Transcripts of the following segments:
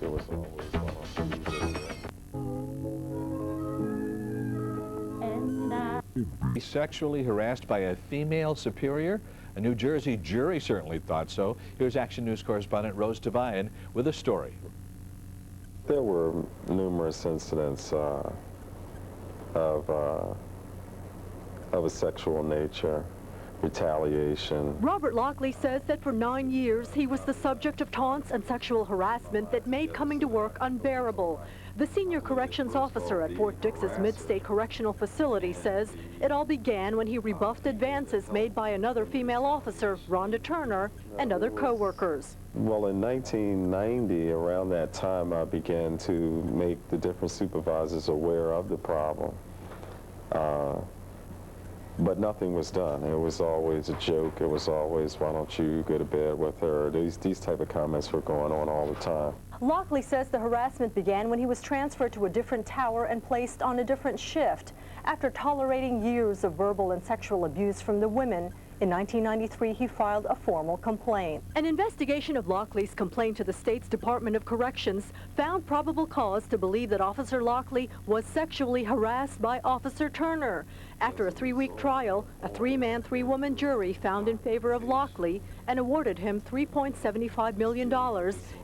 it was always one on Tuesday. Sexually harassed by a female superior? A New Jersey jury certainly thought so. Here's Action News correspondent Rose Tabayan with a story. There were numerous incidents of a sexual nature, retaliation. Robert Lockley says that for 9 years he was the subject of taunts and sexual harassment that made coming to work unbearable. The senior corrections officer at Fort Dix's Mid-State Correctional Facility says it all began when he rebuffed advances made by another female officer, Rhonda Turner, and other co-workers. Well, in 1990, around that time, I began to make the different supervisors aware of the problem. But nothing was done. It was always a joke. It was always, why don't you go to bed with her? These type of comments were going on all the time. Lockley says the harassment began when he was transferred to a different tower and placed on a different shift. After tolerating years of verbal and sexual abuse from the women, in 1993 he filed a formal complaint. An investigation of Lockley's complaint to the state's Department of Corrections found probable cause to believe that Officer Lockley was sexually harassed by Officer Turner. After a 3-week trial, a 3-man, 3-woman jury found in favor of Lockley and awarded him $3.75 million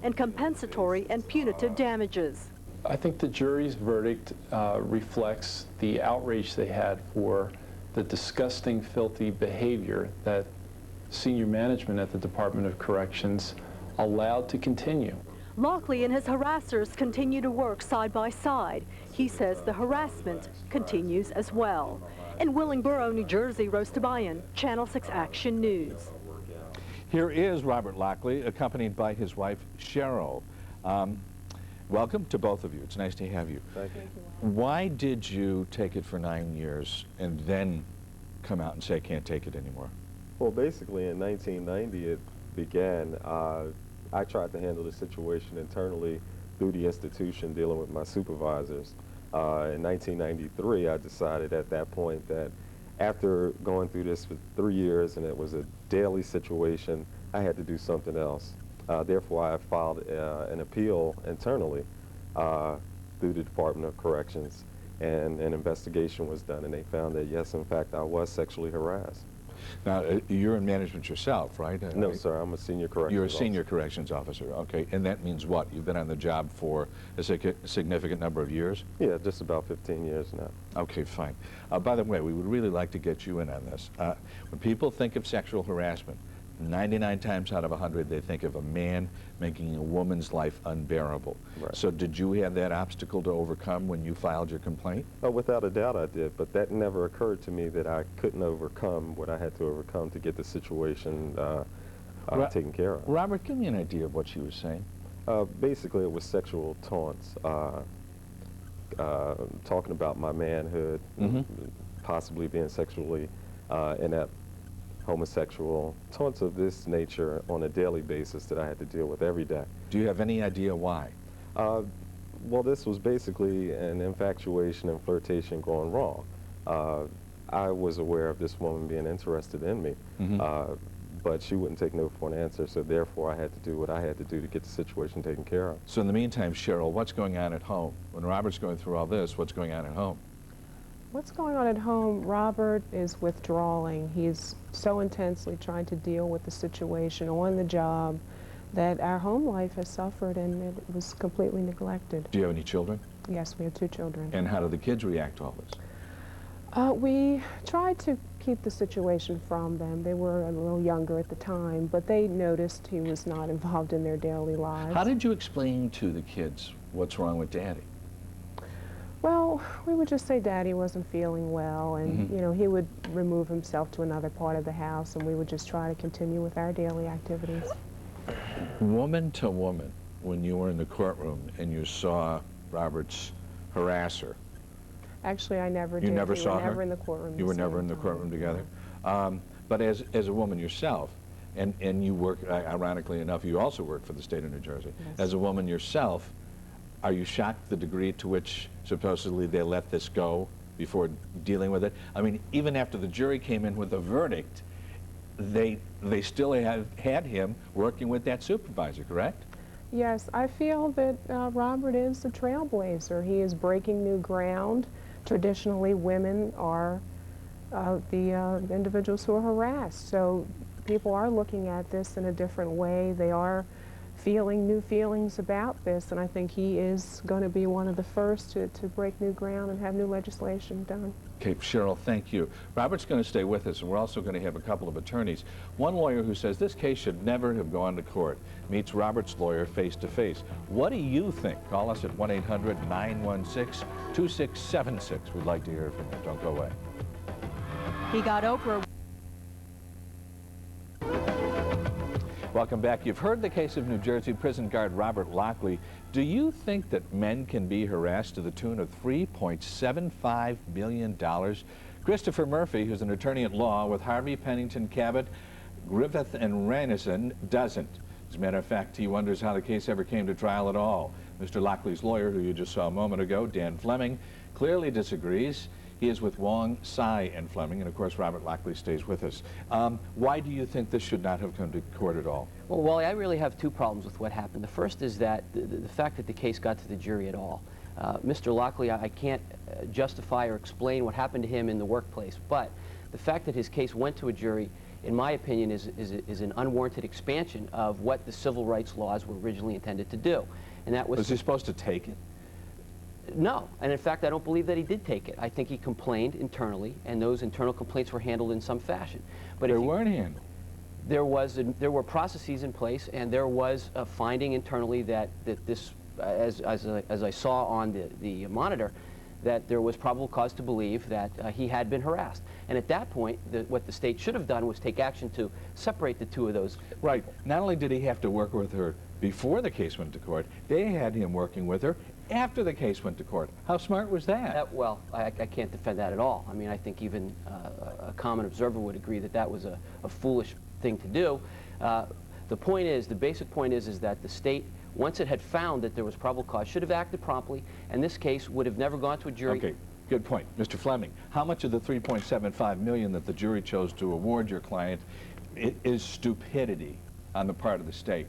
in compensatory and punitive damages. I think the jury's verdict reflects the outrage they had for the disgusting, filthy behavior that senior management at the Department of Corrections allowed to continue. Lockley and his harassers continue to work side by side. He says the harassment continues as well. In Willingboro, New Jersey, Rose Tabayan, Channel 6 Action News. Here is Robert Lockley, accompanied by his wife, Sheryl. Welcome to both of you. It's nice to have you. Thank you. Why did you take it for 9 years and then come out and say, I can't take it anymore? Well, basically in 1990 it began. I tried to handle the situation internally through the institution dealing with my supervisors. In 1993 I decided at that point that after going through this for 3 years and it was a daily situation, I had to do something else. Therefore, I filed an appeal internally through the Department of Corrections, and an investigation was done, and they found that, yes, in fact, I was sexually harassed. Now, you're in management yourself, right? No, sir, I'm a senior corrections You're a senior officer. Corrections officer, okay. And that means what? You've been on the job for a significant number of years? Yeah, just about 15 years now. Okay, fine. By the way, we would really like to get you in on this. When people think of sexual harassment, 99 times out of 100, they think of a man making a woman's life unbearable. Right. So did you have that obstacle to overcome when you filed your complaint? Oh, without a doubt I did, but that never occurred to me that I couldn't overcome what I had to overcome to get the situation taken care of. Robert, give me an idea of what she was saying. Basically, it was sexual taunts, talking about my manhood, possibly being sexually inept, homosexual, taunts of this nature on a daily basis that I had to deal with every day. Do you have any idea why? Well, this was basically an infatuation and flirtation going wrong. I was aware of this woman being interested in me, but she wouldn't take no for an answer, so therefore I had to do what I had to do to get the situation taken care of. So in the meantime, Sheryl, what's going on at home? When Robert's going through all this, what's going on at home? What's going on at home? Robert is withdrawing. He's so intensely trying to deal with the situation on the job that our home life has suffered, and it was completely neglected. Do you have any children? Yes, we have 2 children. And how do the kids react to all this? We tried to keep the situation from them. They were a little younger at the time, but they noticed he was not involved in their daily lives. How did you explain to the kids what's wrong with Daddy? Well, we would just say Daddy wasn't feeling well, and you know, he would remove himself to another part of the house, and we would just try to continue with our daily activities. Woman to woman, when you were in the courtroom and you saw Robert's harasser. Actually, I never did. You never saw her? We were never in the courtroom. You were never in the courtroom together? But as a woman yourself, and you work, ironically enough, you also work for the state of New Jersey. Yes. As a woman yourself, are you shocked the degree to which supposedly they let this go before dealing with it? I mean, even after the jury came in with a verdict, they still had him working with that supervisor, correct? Yes, I feel that Robert is a trailblazer. He is breaking new ground. Traditionally, women are the individuals who are harassed. So people are looking at this in a different way. They are feeling new feelings about this, and I think he is going to be one of the first to break new ground and have new legislation done. Okay, Sheryl, thank you. Robert's going to stay with us, and we're also going to have a couple of attorneys. One lawyer who says this case should never have gone to court meets Robert's lawyer face to face. What do you think? Call us at 1-800-916-2676. We'd like to hear from you. Don't go away. He got Oprah. Welcome back. You've heard the case of New Jersey prison guard Robert Lockley. Do you think that men can be harassed to the tune of $3.75 million? Christopher Murphy, who's an attorney at law with Harvey, Pennington, Cabot, Griffith, and Ranison, doesn't. As a matter of fact, he wonders how the case ever came to trial at all. Mr. Lockley's lawyer, who you just saw a moment ago, Dan Fleming, clearly disagrees. He is with Wong, Tsai, and Fleming, and of course Robert Lockley stays with us. Why do you think this should not have come to court at all? Well, Wally, I really have two problems with what happened. The first is that the fact that the case got to the jury at all. Mr. Lockley, I can't justify or explain what happened to him in the workplace, but the fact that his case went to a jury, in my opinion, is an unwarranted expansion of what the civil rights laws were originally intended to do. And that was he supposed to take it? No, and in fact, I don't believe that he did take it. I think he complained internally, and those internal complaints were handled in some fashion. But they weren't handled. There were processes in place, and there was a finding internally that this, as I saw on the monitor, that there was probable cause to believe that he had been harassed. And at that point, what the state should have done was take action to separate the two of those. Right. Not only did he have to work with her before the case went to court, they had him working with her after the case went to court. How smart was that? Well, I can't defend that at all. I mean, I think even a common observer would agree that that was a foolish thing to do. The point is, the basic point is that the state, once it had found that there was probable cause, should have acted promptly, and this case would have never gone to a jury. Okay, good point. Mr. Fleming, how much of the $3.75 million that the jury chose to award your client is stupidity on the part of the state?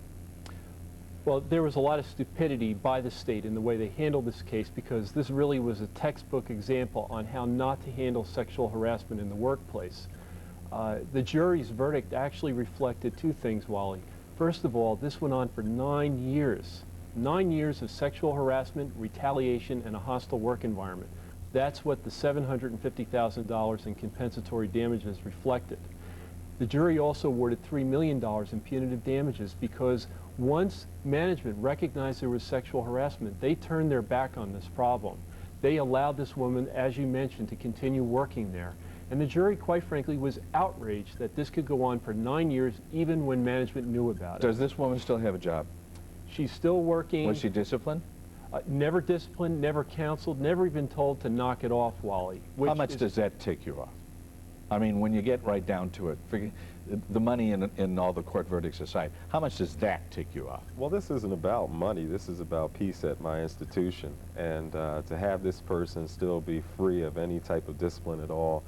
Well, there was a lot of stupidity by the state in the way they handled this case, because this really was a textbook example on how not to handle sexual harassment in the workplace. The jury's verdict actually reflected two things, Wally. First of all, this went on for 9 years. 9 years of sexual harassment, retaliation, and a hostile work environment. That's what the $750,000 in compensatory damages reflected. The jury also awarded $3 million in punitive damages because once management recognized there was sexual harassment, they turned their back on this problem. They allowed this woman, as you mentioned, to continue working there. And the jury, quite frankly, was outraged that this could go on for 9 years, even when management knew about it. Does this woman still have a job? She's still working. Was she disciplined? Never disciplined, never counseled, never even told to knock it off, Wally. How much does that take you off? I mean, when you get right down to it, the money in all the court verdicts aside, how much does that take you off? Well, this isn't about money. This is about peace at my institution. And to have this person still be free of any type of discipline at all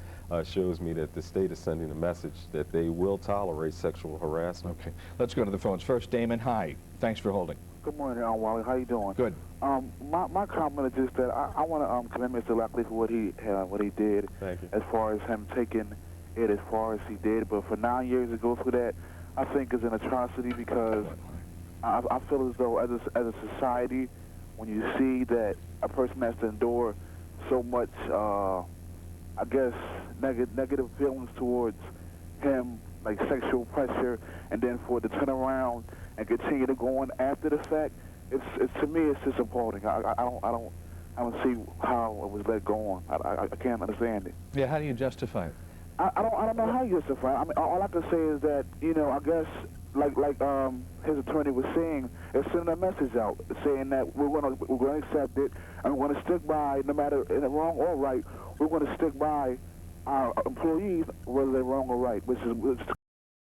shows me that the state is sending a message that they will tolerate sexual harassment. Okay, let's go to the phones. First, Damon, hi. Thanks for holding. Good morning, Wally. How you doing? Good. My comment is just that I want to commend Mr. Lockley for what he did. Thank you. As far as him taking it as far as he did, but for 9 years to go through that, I think is an atrocity, because I feel as though as a society, when you see that a person has to endure so much, I guess, negative feelings towards him, like sexual pressure, and then for it to turn around and continue to go on after the fact, it's to me it's just appalling. I don't see how it was let go on. I can't understand it. Yeah, how do you justify it? I don't know how you justify it. I mean, all I can say is that, you know, I guess like his attorney was saying, it's sending a message out saying that we're gonna accept it, and we're gonna stick by, no matter in the wrong or right, we're gonna stick by our employees, whether they're wrong or right, which is